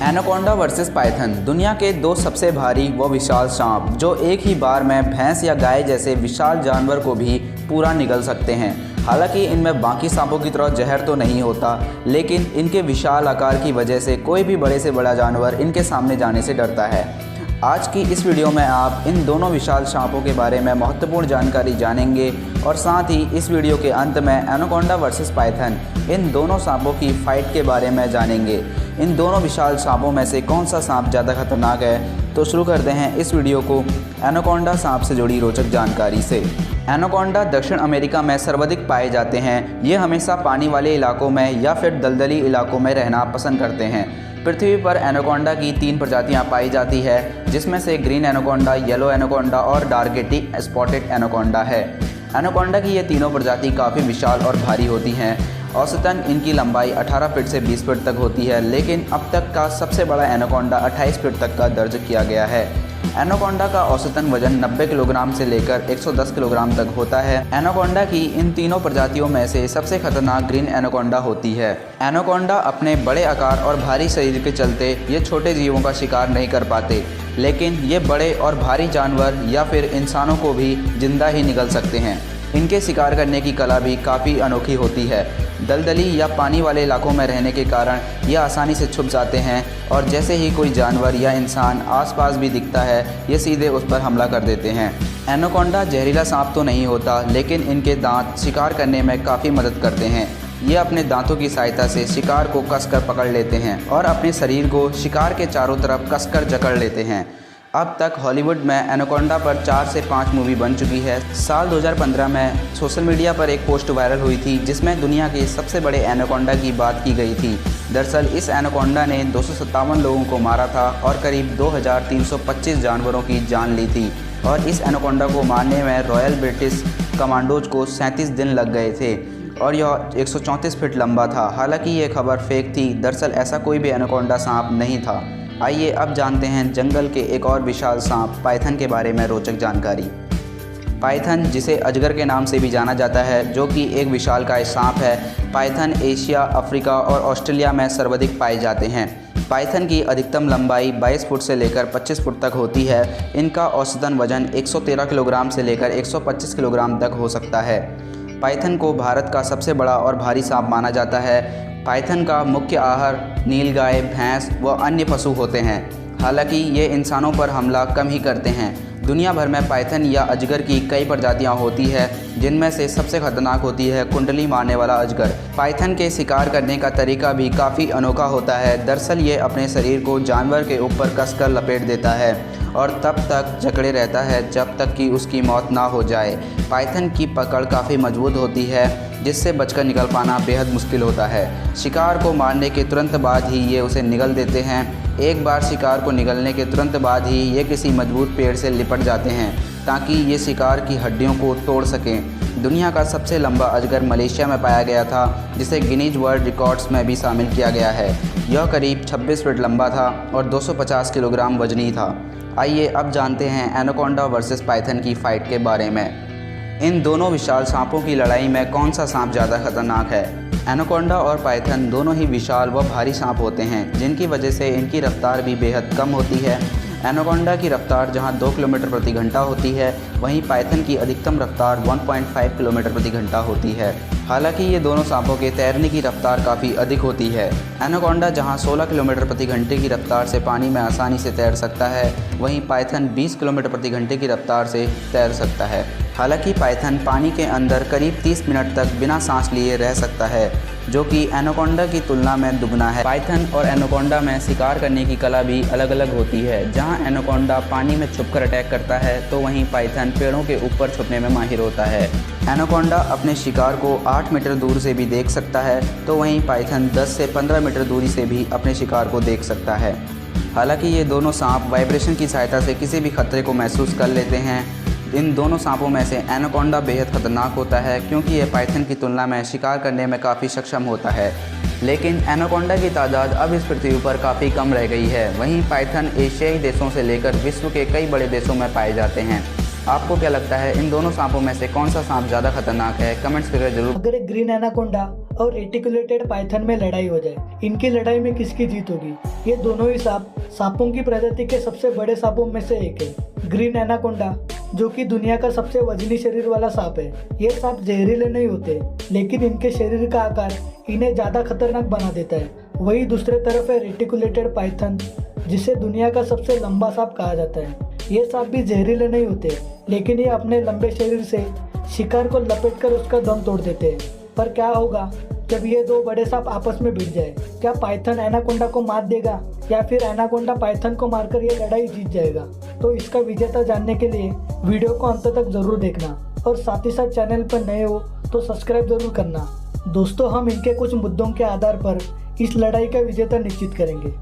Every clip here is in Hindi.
एनाकोंडा वर्सेस पाइथन दुनिया के दो सबसे भारी व विशाल सांप जो एक ही बार में भैंस या गाय जैसे विशाल जानवर को भी पूरा निगल सकते हैं। हालांकि इनमें बाकी सांपों की तरह जहर तो नहीं होता, लेकिन इनके विशाल आकार की वजह से कोई भी बड़े से बड़ा जानवर इनके सामने जाने से डरता है। आज की इस वीडियो में आप इन दोनों विशाल सांपों के बारे में महत्वपूर्ण जानकारी जानेंगे और साथ ही इस वीडियो के अंत में एनाकोंडा वर्सेस पाइथन इन दोनों सांपों की फाइट के बारे में जानेंगे। इन दोनों विशाल सांपों में से कौन सा सांप ज़्यादा खतरनाक है, तो शुरू करते हैं इस वीडियो को एनाकोंडा सांप से जुड़ी रोचक जानकारी से। एनाकोंडा दक्षिण अमेरिका में सर्वाधिक पाए जाते हैं। ये हमेशा पानी वाले इलाकों में या फिर दलदली इलाकों में रहना पसंद करते हैं। पृथ्वी पर एनाकोंडा की 3 प्रजातियां पाई जाती है, जिसमें से ग्रीन एनाकोंडा, येलो एनाकोंडा और डार्केटी स्पॉटेड एनाकोंडा है। एनाकोंडा की ये तीनों प्रजाति काफ़ी विशाल और भारी होती हैं। औसतन इनकी लंबाई 18 फीट से 20 फीट तक होती है, लेकिन अब तक का सबसे बड़ा एनाकोंडा 28 फीट तक का दर्ज किया गया है। एनाकोंडा का औसतन वजन 90 किलोग्राम से लेकर 110 किलोग्राम तक होता है। एनाकोंडा की इन तीनों प्रजातियों में से सबसे खतरनाक ग्रीन एनाकोंडा होती है। एनाकोंडा अपने बड़े आकार और भारी शरीर के चलते ये छोटे जीवों का शिकार नहीं कर पाते, लेकिन ये बड़े और भारी जानवर या फिर इंसानों को भी जिंदा ही निगल सकते हैं। इनके शिकार करने की कला भी काफ़ी अनोखी होती है। दलदली या पानी वाले इलाकों में रहने के कारण ये आसानी से छुप जाते हैं और जैसे ही कोई जानवर या इंसान आसपास भी दिखता है, ये सीधे उस पर हमला कर देते हैं। एनाकोंडा जहरीला सांप तो नहीं होता, लेकिन इनके दांत शिकार करने में काफ़ी मदद करते हैं। ये अपने दांतों की सहायता से शिकार को कसकर पकड़ लेते हैं और अपने शरीर को शिकार के चारों तरफ कसकर जकड़ लेते हैं। अब तक हॉलीवुड में एनाकोंडा पर 4 से 5 मूवी बन चुकी है। साल 2015 में सोशल मीडिया पर एक पोस्ट वायरल हुई थी, जिसमें दुनिया के सबसे बड़े एनाकोंडा की बात की गई थी। दरअसल इस एनाकोंडा ने 257 लोगों को मारा था और करीब 2325 जानवरों की जान ली थी। और इस एनाकोंडा को मारने में रॉयल ब्रिटिश कमांडोज को 37 दिन लग गए थे और यह 134 फीट लंबा था। हालांकि ये खबर फेक थी। दरअसल ऐसा कोई भी एनाकोंडा सांप नहीं था। आइए अब जानते हैं जंगल के एक और विशाल सांप पाइथन के बारे में रोचक जानकारी। पाइथन, जिसे अजगर के नाम से भी जाना जाता है, जो कि एक विशालकाय सांप है। पाइथन एशिया, अफ्रीका और ऑस्ट्रेलिया में सर्वाधिक पाए जाते हैं। पाइथन की अधिकतम लंबाई 22 फुट से लेकर 25 फुट तक होती है। इनका औसतन वजन 113 किलोग्राम से लेकर 125 किलोग्राम तक हो सकता है। पाइथन को भारत का सबसे बड़ा और भारी सांप माना जाता है। पाइथन का मुख्य आहार नीलगाय, भैंस व अन्य पशु होते हैं। हालांकि ये इंसानों पर हमला कम ही करते हैं। दुनिया भर में पाइथन या अजगर की कई प्रजातियां होती है, जिनमें से सबसे खतरनाक होती है कुंडली मारने वाला अजगर। पाइथन के शिकार करने का तरीका भी काफ़ी अनोखा होता है। दरअसल ये अपने शरीर को जानवर के ऊपर कसकर लपेट देता है और तब तक जकड़े रहता है जब तक कि उसकी मौत ना हो जाए। पाइथन की पकड़ काफ़ी मजबूत होती है, जिससे बचकर निकल पाना बेहद मुश्किल होता है। शिकार को मारने के तुरंत बाद ही ये उसे निगल देते हैं। एक बार शिकार को निगलने के तुरंत बाद ही ये किसी मजबूत पेड़ से लिपट जाते हैं, ताकि ये शिकार की हड्डियों को तोड़ सकें। दुनिया का सबसे लंबा अजगर मलेशिया में पाया गया था, जिसे गिनीज वर्ल्ड रिकॉर्ड्स में भी शामिल किया गया है। यह करीब 26 फीट लंबा था और 250 किलोग्राम वजनी था। आइए अब जानते हैं एनाकोंडा वर्सेस पाइथन की फ़ाइट के बारे में। इन दोनों विशाल सांपों की लड़ाई में कौन सा सांप ज़्यादा खतरनाक है? एनाकोंडा और पाइथन दोनों ही विशाल व भारी सांप होते हैं, जिनकी वजह से इनकी रफ्तार भी बेहद कम होती है। एनाकोंडा की रफ्तार जहां 2 किलोमीटर प्रति घंटा होती है, वहीं पाइथन की अधिकतम रफ्तार 1.5 किलोमीटर प्रति घंटा होती है। हालांकि ये दोनों सांपों के तैरने की रफ्तार काफ़ी अधिक होती है। एनाकोंडा जहां 16 किलोमीटर प्रति घंटे की रफ्तार से पानी में आसानी से तैर सकता है, वहीं पाइथन 20 किलोमीटर प्रति घंटे की रफ्तार से तैर सकता है। हालांकि पाइथन पानी के अंदर करीब 30 मिनट तक बिना सांस लिए रह सकता है, जो कि एनाकोंडा की तुलना में दुगना है। पाइथन और एनाकोंडा में शिकार करने की कला भी अलग अलग होती है। जहां एनाकोंडा पानी में छुपकर अटैक करता है, तो वहीं पाइथन पेड़ों के ऊपर छुपने में माहिर होता है। एनाकोंडा अपने शिकार को 8 मीटर दूर से भी देख सकता है, तो वहीं पाइथन 10 से 15 मीटर दूरी से भी अपने शिकार को देख सकता है। हालांकि ये दोनों सांप वाइब्रेशन की सहायता से किसी भी खतरे को महसूस कर लेते हैं। इन दोनों सांपों में से एनाकोंडा बेहद खतरनाक होता है, क्योंकि यह पाइथन की तुलना में शिकार करने में काफ़ी सक्षम होता है। लेकिन एनाकोंडा की तादाद अब इस पृथ्वी पर काफ़ी कम रह गई है। वहीं पाइथन एशियाई देशों से लेकर विश्व के कई बड़े देशों में पाए जाते हैं। आपको क्या लगता है इन दोनों सांपों में से कौन सा सांप ज़्यादा खतरनाक है? कमेंट्स करके जरूर। अगर एक ग्रीन एनाकोंडा और रेटिकुलेटेड पाइथन में लड़ाई हो जाए। इनकी लड़ाई में किसकी जीत होगी? ये दोनों ही सांपों की प्रजाति के सबसे बड़े सांपों में से एक है। ग्रीन एनाकोंडा, जो कि दुनिया का सबसे वजनी शरीर वाला सांप है। ये सांप जहरीले नहीं होते, लेकिन इनके शरीर का आकार इन्हें ज़्यादा खतरनाक बना देता है। वही दूसरे तरफ है रेटिकुलेटेड पाइथन, जिसे दुनिया का सबसे लंबा सांप कहा जाता है। ये सांप भी जहरीले नहीं होते, लेकिन ये अपने लंबे शरीर से शिकार को लपेटकर उसका दम तोड़ देते हैं। पर क्या होगा जब ये दो बड़े सांप आपस में भिड़ जाए? क्या पाइथन एनाकोंडा को मार देगा या फिर एनाकोंडा पाइथन को मारकर ये लड़ाई जीत जाएगा? तो इसका विजेता जानने के लिए वीडियो को अंत तक जरूर देखना और साथ ही साथ चैनल पर नए हो तो सब्सक्राइब जरूर करना। दोस्तों, हम इनके कुछ मुद्दों के आधार पर इस लड़ाई का विजेता निश्चित करेंगे।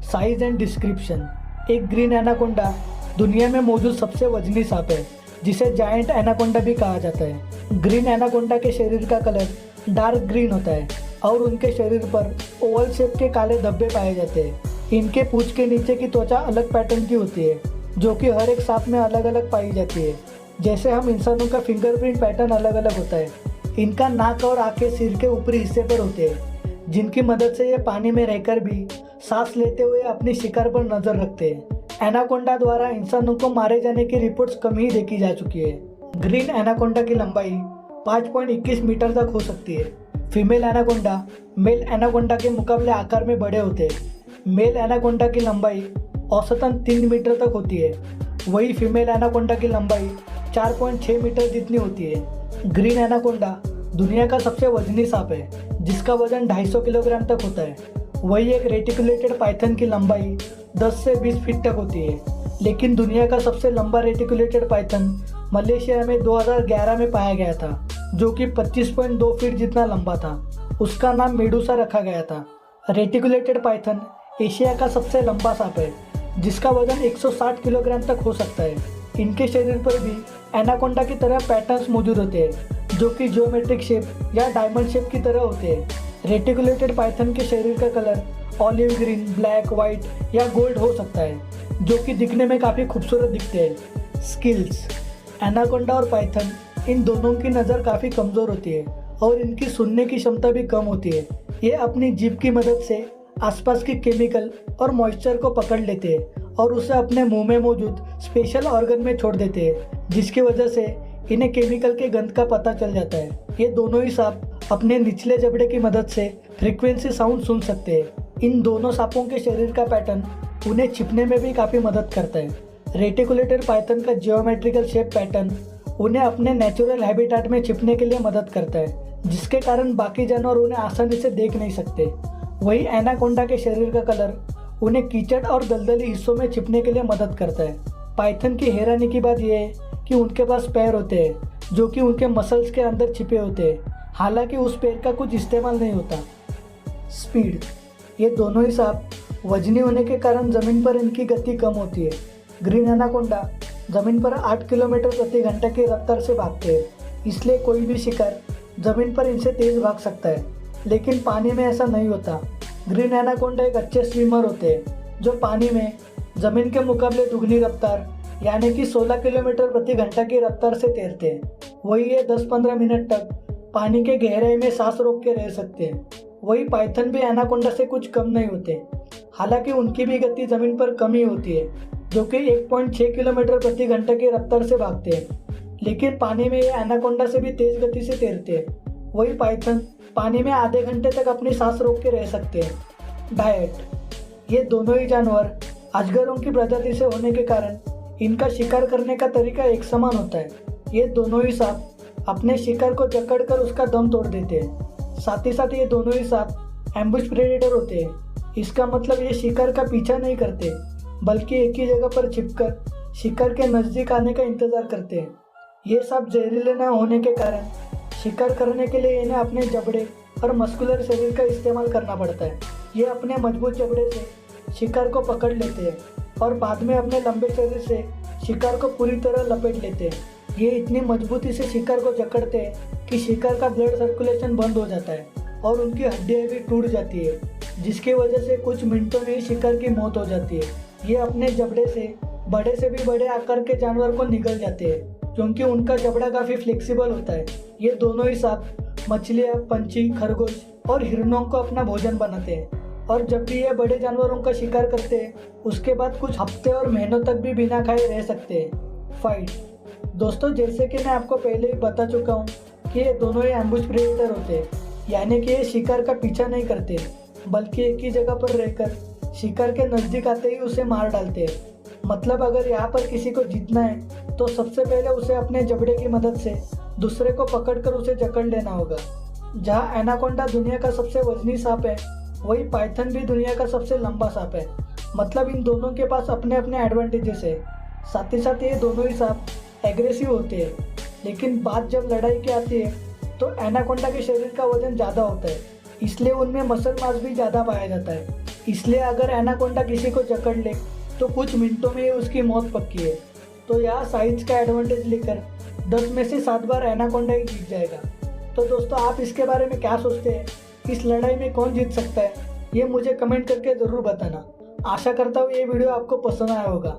Size and description. एक ग्रीन एनाकोंडा दुनिया में मौजूद सबसे वजनी सांप है, जिसे जायंट एनाकोंडा भी कहा जाता है। ग्रीन एनाकोंडा के शरीर का कलर डार्क ग्रीन होता है और उनके शरीर पर ओवल शेप के काले धब्बे पाए जाते हैं। इनके पूंछ के नीचे की त्वचा अलग पैटर्न की होती है, जो कि हर एक सांप में अलग अलग पाई जाती है। जैसे हम इंसानों का फिंगरप्रिंट पैटर्न अलग अलग होता है। इनका नाक और आंखें सिर के ऊपरी हिस्से पर होते हैं, जिनकी मदद से ये पानी में रहकर भी सांस लेते हुए अपनी शिकार पर नजर रखते हैं। एनाकोंडा द्वारा इंसानों को मारे जाने की रिपोर्ट्स कम ही देखी जा चुकी है। ग्रीन एनाकोंडा की लंबाई 5.21 मीटर तक हो सकती है। फीमेल एनाकोंडा मेल एनाकोंडा के मुकाबले आकार में बड़े होते हैं। मेल एनाकोंडा की लंबाई औसतन 3 मीटर तक होती है, वही फीमेल एनाकोंडा की लंबाई 4.6 मीटर जितनी होती है। ग्रीन एनाकोंडा दुनिया का सबसे वजनी सांप है, जिसका वजन 250 किलोग्राम तक होता है। वही एक रेटिकुलेटेड पाइथन की लंबाई 10 से 20 फीट तक होती है। लेकिन दुनिया का सबसे लंबा रेटिकुलेटेड पाइथन मलेशिया में 2011 में पाया गया था, जो कि 25.2 फीट जितना लंबा था। उसका नाम मेडुसा रखा गया था। रेटिकुलेटेड पाइथन एशिया का सबसे लंबा सांप है, जिसका वजन 160 किलोग्राम तक हो सकता है। इनके शरीर पर भी एनाकोंडा की तरह पैटर्न्स मौजूद होते हैं, जो कि ज्योमेट्रिक शेप या डायमंड शेप की तरह होते हैं। रेटिकुलेटेड पाइथन के शरीर का colour olive green, black, white या गोल्ड हो सकता है, जो कि दिखने में काफ़ी खूबसूरत दिखते हैं। स्किल्स। एनाकोंडा और पाइथन इन दोनों की नज़र काफ़ी कमज़ोर होती है और इनकी सुनने की क्षमता भी कम होती है। ये अपनी जीभ की मदद से आसपास की केमिकल और मॉइस्चर को पकड़ लेते हैं और उसे अपने मुंह में मौजूद स्पेशल ऑर्गन में छोड़ देते हैं, जिसकी वजह से इन्हें केमिकल के गंध का पता चल जाता है। ये दोनों ही सांप अपने निचले जबड़े की मदद से फ्रीक्वेंसी साउंड सुन सकते हैं। इन दोनों सांपों के शरीर का पैटर्न उन्हें छिपने में भी काफ़ी मदद करता है। रेटिकुलेटेड पाइथन का जियोमेट्रिकल शेप पैटर्न उन्हें अपने नेचुरल हैबिटेट में छिपने के लिए मदद करता है, जिसके कारण बाकी जानवर उन्हें आसानी से देख नहीं सकते। वही एनाकोंडा के शरीर का कलर उन्हें कीचड़ और दलदली हिस्सों में छिपने के लिए मदद करता है। पाइथन की हैरानी की बात यह है कि उनके पास पैर होते हैं, जो कि उनके मसल्स के अंदर छिपे होते हैं। हालांकि उस पैर का कुछ इस्तेमाल नहीं होता। स्पीड। ये दोनों ही सांप वजनी होने के कारण ज़मीन पर इनकी गति कम होती है। ग्रीन एनाकोंडा ज़मीन पर 8 किलोमीटर प्रति घंटा की रफ्तार से भागते हैं, इसलिए कोई भी शिकार ज़मीन पर इनसे तेज़ भाग सकता है। लेकिन पानी में ऐसा नहीं होता। ग्रीन एनाकोंडा एक अच्छे स्विमर होते हैं, जो पानी में ज़मीन के मुकाबले दुगनी रफ्तार यानी कि 16 किलोमीटर प्रति घंटा की रफ्तार से तैरते हैं। वही ये 10-15 मिनट तक पानी के गहराई में सांस रोक के रह सकते हैं। वही पाइथन भी एनाकोंडा से कुछ कम नहीं होते। हालांकि उनकी भी गति ज़मीन पर कम ही होती है, जो कि 1.6 किलोमीटर प्रति घंटा की रफ्तार से भागते हैं। लेकिन पानी में ये एनाकोंडा से भी तेज़ गति से तैरते हैं। वही पाइथन पानी में आधे घंटे तक अपनी सांस रोक के रह सकते हैं। डाइट। ये दोनों ही जानवर अजगरों की प्रजाति से होने के कारण इनका शिकार करने का तरीका एक समान होता है। ये दोनों ही सांप अपने शिकार को जकड़कर उसका दम तोड़ देते हैं। साथ ही साथ ये दोनों ही सांप एम्बुश प्रेडेटर होते हैं। इसका मतलब ये शिकार का पीछा नहीं करते, बल्कि एक ही जगह पर छिपकर शिकार के नज़दीक आने का इंतज़ार करते हैं। ये सांप जहरीले न होने के कारण शिकार करने के लिए इन्हें अपने जबड़े और मस्कुलर शरीर का इस्तेमाल करना पड़ता है। ये अपने मजबूत जबड़े से शिकार को पकड़ लेते हैं और बाद में अपने लंबे शरीर से शिकार को पूरी तरह लपेट लेते हैं। ये इतनी मजबूती से शिकार को जकड़ते हैं कि शिकार का ब्लड सर्कुलेशन बंद हो जाता है और उनकी हड्डियाँ भी टूट जाती है, जिसकी वजह से कुछ मिनटों में ही शिकार की मौत हो जाती है। ये अपने जबड़े से भी बड़े आकार के जानवर को निगल जाते हैं। क्योंकि उनका जबड़ा काफ़ी फ्लेक्सिबल होता है। ये दोनों ही सांप मछलियाँ, पंछी, खरगोश और हिरणों को अपना भोजन बनाते हैं और जब भी ये बड़े जानवरों का शिकार करते हैं उसके बाद कुछ हफ्ते और महीनों तक भी बिना खाए रह सकते हैं। फाइट। दोस्तों, जैसे कि मैं आपको पहले ही बता चुका हूँ कि ये दोनों ही एम्बुश प्रेडेटर होते हैं, यानी कि ये शिकार का पीछा नहीं करते बल्कि एक ही जगह पर रहकर शिकार के नज़दीक आते ही उसे मार डालते हैं। मतलब अगर यहाँ पर किसी को जीतना है तो सबसे पहले उसे अपने जबड़े की मदद से दूसरे को पकड़कर उसे जकड़ लेना होगा। जहाँ एनाकोंडा दुनिया का सबसे वजनी सांप है, वही पाइथन भी दुनिया का सबसे लंबा सांप है। मतलब इन दोनों के पास अपने अपने एडवांटेजेस है। साथ ही साथ ये दोनों ही सांप एग्रेसिव होते हैं, लेकिन बात जब लड़ाई की आती है तो एनाकोंडा के शरीर का वजन ज़्यादा होता है, इसलिए उनमें मसल मास भी ज़्यादा पाया जाता है। इसलिए अगर एनाकोंडा किसी को जकड़ ले तो कुछ मिनटों में ही उसकी मौत पक्की है। तो यहाँ साइंस का एडवांटेज लेकर 10 में से 7 बार एनाकोंडा ही जीत जाएगा। तो दोस्तों, आप इसके बारे में क्या सोचते हैं? इस लड़ाई में कौन जीत सकता है? ये मुझे कमेंट करके ज़रूर बताना। आशा करता हूँ ये वीडियो आपको पसंद आया होगा।